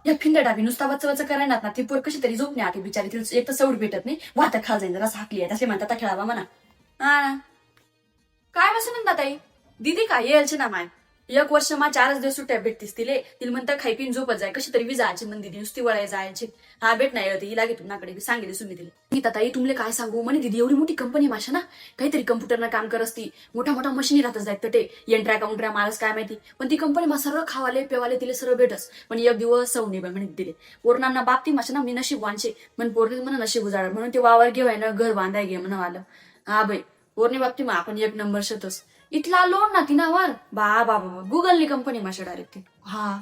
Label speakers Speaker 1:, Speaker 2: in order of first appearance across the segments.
Speaker 1: या फिंड डाबी नुसता वच करायला ना ती पोर कशी तरी झोपणे आधी बिचारी तिला एक तर सवड भेटत नाही वाहता खाल जाईल जरा हाकली आहे तसे म्हणतात खेळावा म्हणा. हा काय बस म्हणता ताई दीदी काय यायचे ना माय 1 वर्ष 4च दिवस सुट्ट्या भेटतीस तिला म्हणतं खाई पिन झोपत जाय कशी तरी जायची म्हण दिदी नुसती वळाय जायची. हा भेट नाही होती लागे तुम्हाकडे सांगितली तुम्ही दिली मी ताई तुमले काय सांगू म्हणे दिदी एवढी मोठी कंपनी माशा ना काहीतरी कम्प्युटरनं काम करत असती मोठ्या मोठ्या मशिनी राहतच जायत ते एंट्र्या काउंट्र्या मारस काय माहिती पण ती कंपनी मा सर्व खावाले पेवाले तिला सर्व भेटस पण एक दिवस सवनी म्हणे दिले पोरणांना बाप ती माशा ना मी नशीब वांचे पण पोरणी म्हणून नशीब उजाड म्हणून ते वावर घेवाय ना घर बांधाय घे म्हणून आलं. हा बाई पोरणी बाबती मग आपण 1 नंबर शतस इथला लोन ना तिनावर बा बाबा गुगलनी कंपनी माशा डायरेक्ट हा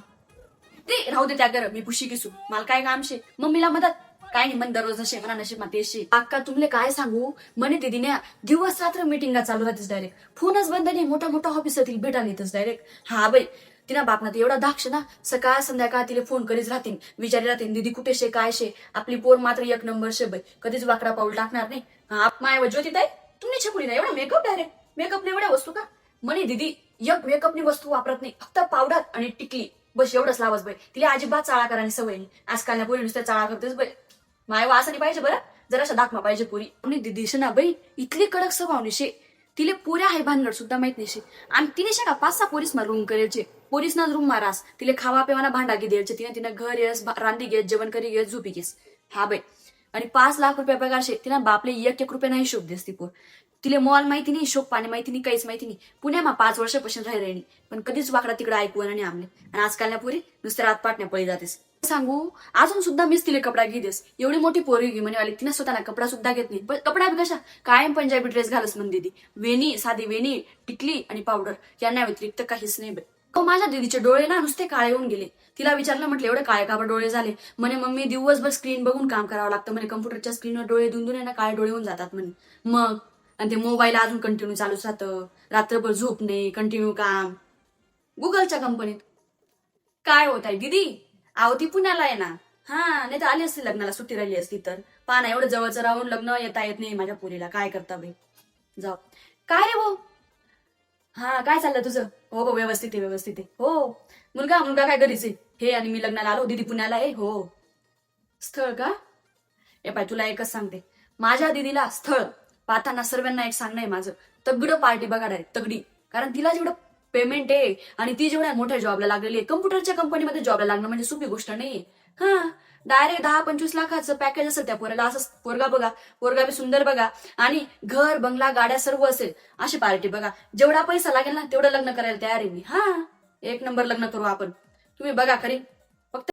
Speaker 1: ते राहू दे त्या घर मी पुशी किसू मला काय काम शे मम्मीला मदत काय नाही मन दररोज असे म्हणा नशीब मातेशी अक्का तुमले काय सांगू म्हणे दिदीने दिवस रात्र मिटिंगा चालू राहतेस डायरेक्ट फोनच बंद नाही मोठा मोठा ऑफिसातील भेटायला येतच डायरेक्ट. हा बाई तिना बापना एवढा दाक्ष ना सकाळ संध्याकाळ तिला फोन करीत राहतील विचारी राहतील दिदी कुठे शे काय शे आपली पोर मात्र 1 नंबर शे बाई कधीच वाकडा पाऊल टाकणार नाही. हा माय ज्योती ताई तुम्ही छकुली ना एवढा मेकअप डायरेक्ट मेकअप एवढ्या वस्तू का म्हणे दिदी एक मेकअपनी वस्तू वापरत नाही फक्त पावडर आणि टिकली बस एवढंच लावच बाई तिला अजिबात चाळा करायला सवय नाही आजकालच्या पोरी नुसत्या चाळा करतेच बाई माय वासनी पाहिजे बरं जराशा दाखमा पाहिजे पोरी आणि दिदीश ना बाई इथली कडक स्वभावनी शे तिले पोऱ्या हाय भानगड सुद्धा माहित नाही शे आणि तिने शा 5-6 पोरीस मा रूम करायचे पोरीस ना रूम मारास तिले खावा पेवाना भांडा घे द्यायचे तिने घर येस रांदी घेत जेवण करी घेत झोपी घेस. हा बाई आणि 5 लाख रुपये पगार शे तिना बापले 1 रुपये नाही शोभ देस ती पोर तिले मॉल माहिती नाही शोक पाणी माहिती नाही काहीच माहिती नाही पुण्यामा 5 वर्षापासून राहिली पण कधीच वाकडा तिकडे ऐकू आणि आमले आणि आजकालच्या पोरी नुसत्या रात पाटण्या पळी जातेस. सांगू अजून सुद्धा मीच तिला कपडा घे देस एवढी मोठी पोरी घे म्हणे आली तिने स्वतःला कपडा सुद्धा घेत नाही पण कपडा कशा कायम पंजाबी ड्रेस घालस म्हण दिदी वेणी साधी वेणी टिकली आणि पावडर यांना व्यतिरिक्त काहीच नाही बाई. माझ्या दिदीचे डोळे ना नुसते काळे होऊन गेले तिला विचारलं म्हटलं एवढे काळे काबड डोळे झाले म्हणे मम्मी दिवसभर स्क्रीन बघून काम करावं लागतं म्हणे कम्प्युटरच्या स्क्रीनवर डोळे धुंदून ना काळे डोळे होऊन जातात म्हणे मग आणि ते मोबाईल अजून कंटिन्यू चालूच राहतं रात्रभर झोप नाही कंटिन्यू काम गुगलच्या कंपनीत काय होत आहे दिदी आहो ती पुण्याला आहे ना हा नाही तर आली असती लग्नाला सुट्टी राहिली असती तर पाना एवढं जवळचं राहून लग्न येता येत नाही माझ्या पोरीला काय करता बाई जाऊ काय रे भाऊ हा काय चाललं तुझं हो हो व्यवस्थित आहे व्यवस्थित आहे हो मुलगा काय घरीच आहे हे आणि मी लग्नाला आलो दिदी पुण्याला आहे हो स्थळ का ए पाय तुला एकच सांगते माझ्या दिदीला स्थळ पाहताना सर्वांना एक सांगणं आहे माझं तगडं पार्टी बघा डायरेक्ट तगडी कारण तिला जेवढं पेमेंट आहे आणि ती जेवढ्या मोठ्या जॉबला लागलेली आहे कम्प्युटरच्या कंपनीमध्ये जॉबला लागणं म्हणजे सोपी गोष्ट नाही. हा डायरेक्ट 10-25 लाखाचं पॅकेज असेल त्या पोराला असं पोरगा बघा पोरगा बी सुंदर बघा आणि घर बंगला गाड्या सर्व असेल अशी पार्टी बघा जेवढा पैसा लागेल ना तेवढं लग्न करायला तयार आहे मी. हा 1 नंबर लग्न करू आपण तुम्ही बघा खरी